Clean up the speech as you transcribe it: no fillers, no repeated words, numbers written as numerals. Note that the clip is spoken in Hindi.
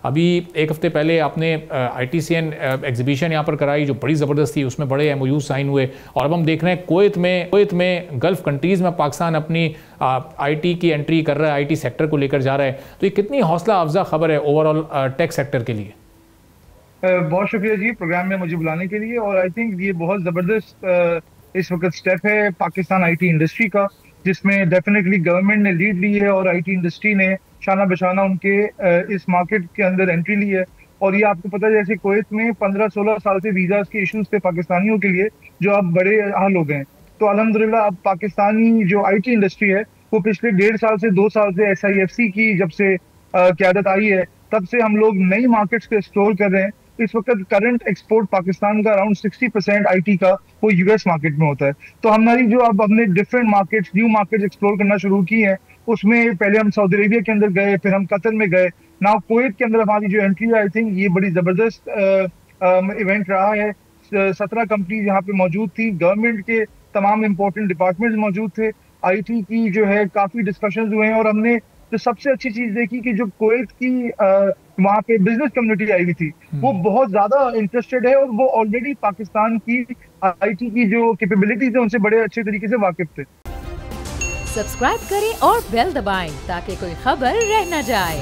अभी एक हफ्ते पहले आपने ITCN एग्जीबिशन यहाँ पर कराई जो बड़ी ज़बरदस्त थी, उसमें बड़े MOU साइन हुए और अब हम देख रहे हैं कुवैत में गल्फ़ कंट्रीज़ में पाकिस्तान अपनी IT की एंट्री कर रहा है, IT सेक्टर को लेकर जा रहा है। तो ये कितनी हौसला अफजा खबर है ओवरऑल टेक सेक्टर के लिए? बहुत शुक्रिया जी प्रोग्राम में मुझे बुलाने के लिए। और आई थिंक ये बहुत ज़बरदस्त इस वक्त स्टेप है पाकिस्तान आईटी इंडस्ट्री का, जिसमें डेफिनेटली गवर्नमेंट ने लीड ली है और आईटी इंडस्ट्री ने शाना बशाना उनके इस मार्केट के अंदर एंट्री ली है। और ये आपको पता है जैसे कुवैत में 15-16 साल से वीज़ा के इश्यूज थे पाकिस्तानियों के लिए, जो अब बड़े हाल हो गए हैं। तो अल्हम्दुलिल्लाह अब पाकिस्तानी जो आईटी इंडस्ट्री है वो पिछले 1.5 साल से 2 साल से SIFC की जब से क्यादत आई है, तब से हम लोग नई मार्केट्स को एक्सप्लोर कर रहे हैं। इस वक्त करंट एक्सपोर्ट पाकिस्तान का अराउंड 60% आईटी का वो US मार्केट में होता है। तो हमारी जो अब हमने different markets new markets explore करना शुरू की है, उसमें पहले हम सऊदी अरेबिया के अंदर गए, फिर हम कतर में गए, नाउ कुवैत के अंदर हमारी जो एंट्री है, आई थिंक ये बड़ी जबरदस्त इवेंट रहा है। 17 कंपनीज यहाँ पे मौजूद थी, गवर्नमेंट के तमाम इंपॉर्टेंट डिपार्टमेंट्स मौजूद थे, आईटी की जो है काफी डिस्कशंस हुए हैं। और हमने जो सबसे अच्छी चीज देखी कि जो कुवैत की वहाँ पे बिजनेस कम्युनिटी आई हुई थी, वो बहुत ज्यादा इंटरेस्टेड है और वो ऑलरेडी पाकिस्तान की आईटी की जो कैपेबिलिटीज है उनसे बड़े अच्छे तरीके से वाकिफ थे। सब्सक्राइब करें और बेल दबाएं ताकि कोई खबर रह न जाए।